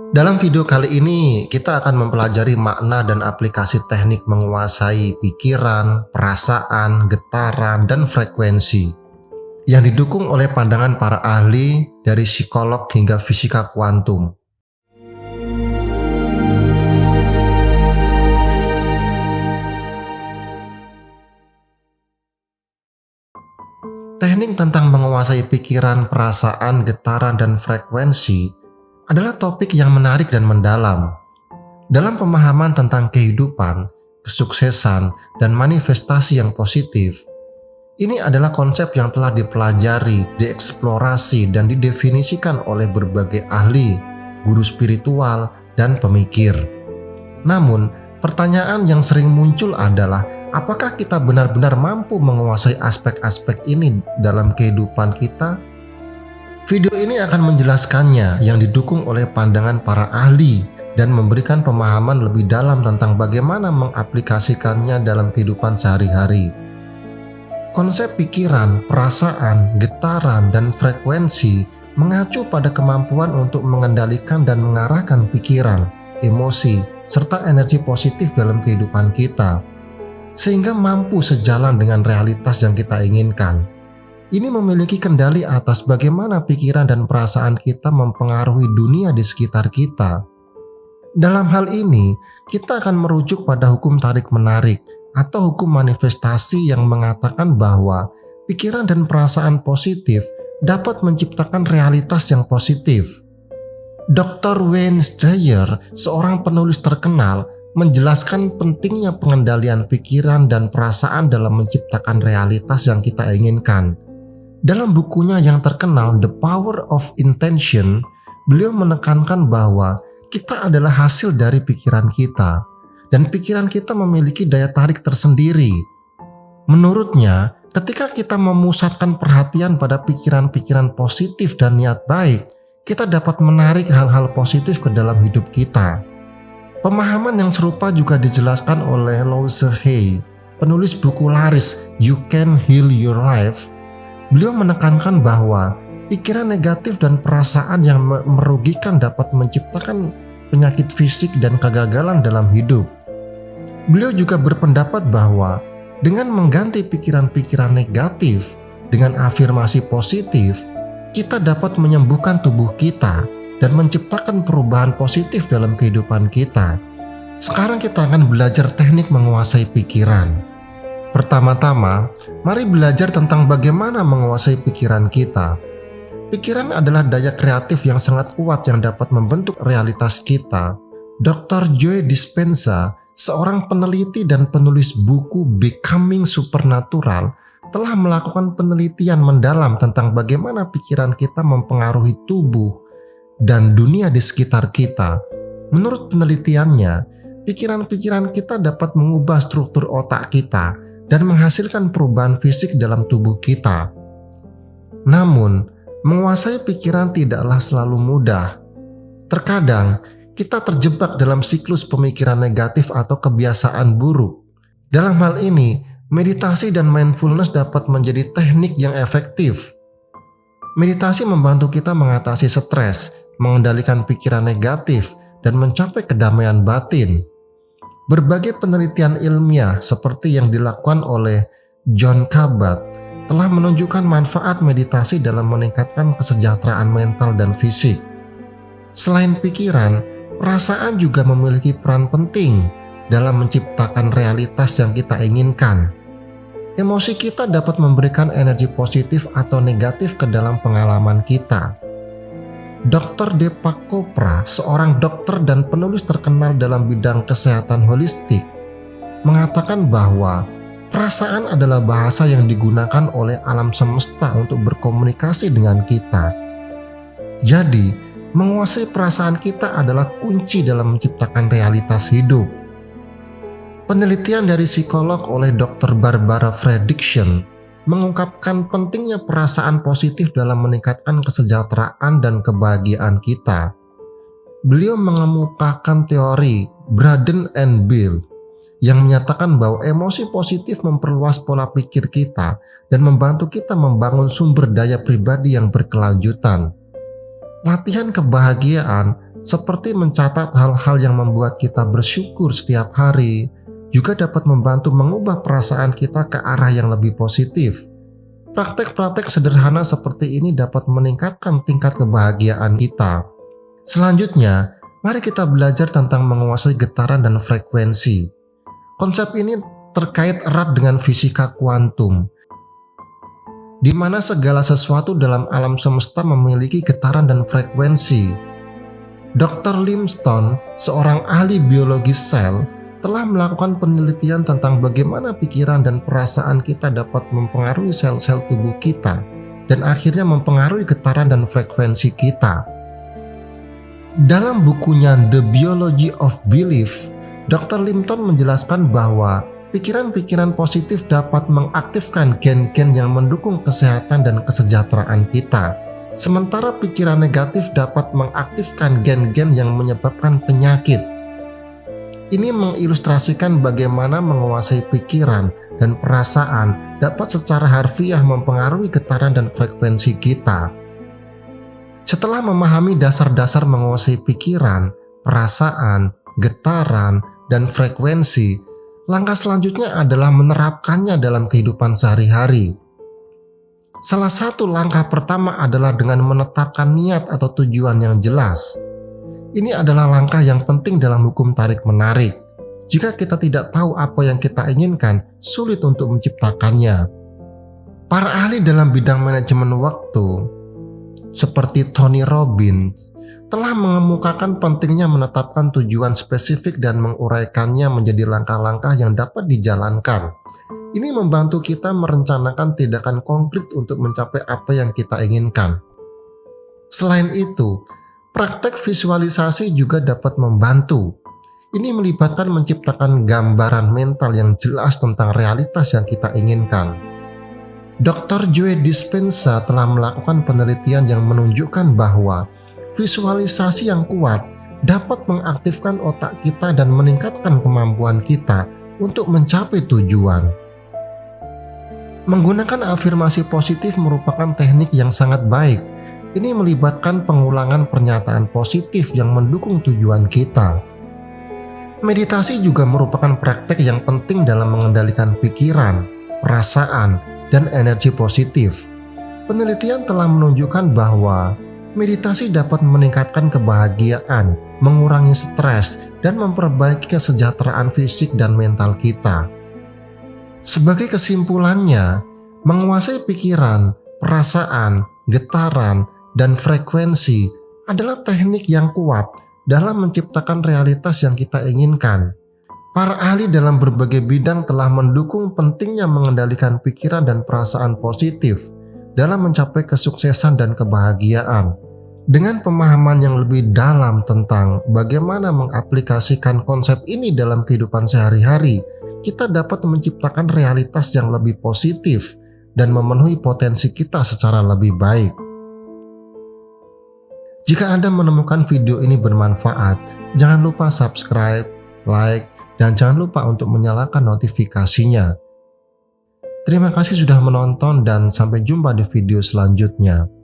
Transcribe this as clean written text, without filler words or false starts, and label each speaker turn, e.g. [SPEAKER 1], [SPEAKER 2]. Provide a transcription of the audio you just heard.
[SPEAKER 1] Dalam video kali ini, kita akan mempelajari makna dan aplikasi teknik menguasai pikiran, perasaan, getaran, dan frekuensi yang didukung oleh pandangan para ahli dari psikolog hingga fisika kuantum. Teknik tentang menguasai pikiran, perasaan, getaran, dan frekuensi adalah topik yang menarik dan mendalam. Dalam pemahaman tentang kehidupan, kesuksesan, dan manifestasi yang positif, ini adalah konsep yang telah dipelajari, dieksplorasi, dan didefinisikan oleh berbagai ahli, guru spiritual, dan pemikir. Namun, pertanyaan yang sering muncul adalah, apakah kita benar-benar mampu menguasai aspek-aspek ini dalam kehidupan kita? Video ini akan menjelaskannya yang didukung oleh pandangan para ahli dan memberikan pemahaman lebih dalam tentang bagaimana mengaplikasikannya dalam kehidupan sehari-hari. Konsep pikiran, perasaan, getaran, dan frekuensi mengacu pada kemampuan untuk mengendalikan dan mengarahkan pikiran, emosi, serta energi positif dalam kehidupan kita, sehingga mampu sejalan dengan realitas yang kita inginkan. Ini memiliki kendali atas bagaimana pikiran dan perasaan kita mempengaruhi dunia di sekitar kita. Dalam hal ini, kita akan merujuk pada hukum tarik-menarik atau hukum manifestasi yang mengatakan bahwa pikiran dan perasaan positif dapat menciptakan realitas yang positif. Dr. Wayne Dyer, seorang penulis terkenal, menjelaskan pentingnya pengendalian pikiran dan perasaan dalam menciptakan realitas yang kita inginkan. Dalam bukunya yang terkenal The Power of Intention, beliau menekankan bahwa kita adalah hasil dari pikiran kita, dan pikiran kita memiliki daya tarik tersendiri. Menurutnya, ketika kita memusatkan perhatian pada pikiran-pikiran positif dan niat baik, kita dapat menarik hal-hal positif ke dalam hidup kita. Pemahaman yang serupa juga dijelaskan oleh Louise Hay, penulis buku laris You Can Heal Your Life. Beliau menekankan bahwa pikiran negatif dan perasaan yang merugikan dapat menciptakan penyakit fisik dan kegagalan dalam hidup. Beliau juga berpendapat bahwa dengan mengganti pikiran-pikiran negatif dengan afirmasi positif, kita dapat menyembuhkan tubuh kita dan menciptakan perubahan positif dalam kehidupan kita. Sekarang kita akan belajar teknik menguasai pikiran. Pertama-tama, mari belajar tentang bagaimana menguasai pikiran kita. Pikiran adalah daya kreatif yang sangat kuat yang dapat membentuk realitas kita. Dr. Joe Dispenza, seorang peneliti dan penulis buku Becoming Supernatural, telah melakukan penelitian mendalam tentang bagaimana pikiran kita mempengaruhi tubuh dan dunia di sekitar kita. Menurut penelitiannya, pikiran-pikiran kita dapat mengubah struktur otak kita dan menghasilkan perubahan fisik dalam tubuh kita. Namun, menguasai pikiran tidaklah selalu mudah. Terkadang, kita terjebak dalam siklus pemikiran negatif atau kebiasaan buruk. Dalam hal ini, meditasi dan mindfulness dapat menjadi teknik yang efektif. Meditasi membantu kita mengatasi stres, mengendalikan pikiran negatif, dan mencapai kedamaian batin. Berbagai penelitian ilmiah seperti yang dilakukan oleh John Kabat telah menunjukkan manfaat meditasi dalam meningkatkan kesejahteraan mental dan fisik. Selain pikiran, perasaan juga memiliki peran penting dalam menciptakan realitas yang kita inginkan. Emosi kita dapat memberikan energi positif atau negatif ke dalam pengalaman kita. Dr. Deepak Chopra, seorang dokter dan penulis terkenal dalam bidang kesehatan holistik, mengatakan bahwa perasaan adalah bahasa yang digunakan oleh alam semesta untuk berkomunikasi dengan kita. Jadi, menguasai perasaan kita adalah kunci dalam menciptakan realitas hidup. Penelitian dari psikolog oleh Dr. Barbara Fredrickson mengungkapkan pentingnya perasaan positif dalam meningkatkan kesejahteraan dan kebahagiaan kita. Beliau mengemukakan teori Braden and Bill yang menyatakan bahwa emosi positif memperluas pola pikir kita dan membantu kita membangun sumber daya pribadi yang berkelanjutan. Latihan kebahagiaan seperti mencatat hal-hal yang membuat kita bersyukur setiap hari, juga dapat membantu mengubah perasaan kita ke arah yang lebih positif. Praktek-praktek sederhana seperti ini dapat meningkatkan tingkat kebahagiaan kita. Selanjutnya, mari kita belajar tentang menguasai getaran dan frekuensi. Konsep ini terkait erat dengan fisika kuantum, di mana segala sesuatu dalam alam semesta memiliki getaran dan frekuensi. Dr. Limston, seorang ahli biologi sel, telah melakukan penelitian tentang bagaimana pikiran dan perasaan kita dapat mempengaruhi sel-sel tubuh kita dan akhirnya mempengaruhi getaran dan frekuensi kita. Dalam bukunya The Biology of Belief, Dr. Limston menjelaskan bahwa pikiran-pikiran positif dapat mengaktifkan gen-gen yang mendukung kesehatan dan kesejahteraan kita, sementara pikiran negatif dapat mengaktifkan gen-gen yang menyebabkan penyakit. Ini mengilustrasikan bagaimana menguasai pikiran dan perasaan dapat secara harfiah mempengaruhi getaran dan frekuensi kita. Setelah memahami dasar-dasar menguasai pikiran, perasaan, getaran, dan frekuensi, langkah selanjutnya adalah menerapkannya dalam kehidupan sehari-hari. Salah satu langkah pertama adalah dengan menetapkan niat atau tujuan yang jelas. Ini adalah langkah yang penting dalam hukum tarik-menarik. Jika kita tidak tahu apa yang kita inginkan, sulit untuk menciptakannya. Para ahli dalam bidang manajemen waktu, seperti Tony Robbins, telah mengemukakan pentingnya menetapkan tujuan spesifik dan menguraikannya menjadi langkah-langkah yang dapat dijalankan. Ini membantu kita merencanakan tindakan konkret untuk mencapai apa yang kita inginkan. Selain itu, praktek visualisasi juga dapat membantu. Ini melibatkan menciptakan gambaran mental yang jelas tentang realitas yang kita inginkan. Dr. Joe Dispenza telah melakukan penelitian yang menunjukkan bahwa visualisasi yang kuat dapat mengaktifkan otak kita dan meningkatkan kemampuan kita untuk mencapai tujuan. Menggunakan afirmasi positif merupakan teknik yang sangat baik. Ini melibatkan pengulangan pernyataan positif yang mendukung tujuan kita. Meditasi juga merupakan praktek yang penting dalam mengendalikan pikiran, perasaan, dan energi positif. Penelitian telah menunjukkan bahwa meditasi dapat meningkatkan kebahagiaan, mengurangi stres, dan memperbaiki kesejahteraan fisik dan mental kita. Sebagai kesimpulannya, menguasai pikiran, perasaan, getaran, dan frekuensi adalah teknik yang kuat dalam menciptakan realitas yang kita inginkan. Para ahli dalam berbagai bidang telah mendukung pentingnya mengendalikan pikiran dan perasaan positif dalam mencapai kesuksesan dan kebahagiaan. Dengan pemahaman yang lebih dalam tentang bagaimana mengaplikasikan konsep ini dalam kehidupan sehari-hari, kita dapat menciptakan realitas yang lebih positif dan memenuhi potensi kita secara lebih baik. Jika Anda menemukan video ini bermanfaat, jangan lupa subscribe, like, dan jangan lupa untuk menyalakan notifikasinya. Terima kasih sudah menonton dan sampai jumpa di video selanjutnya.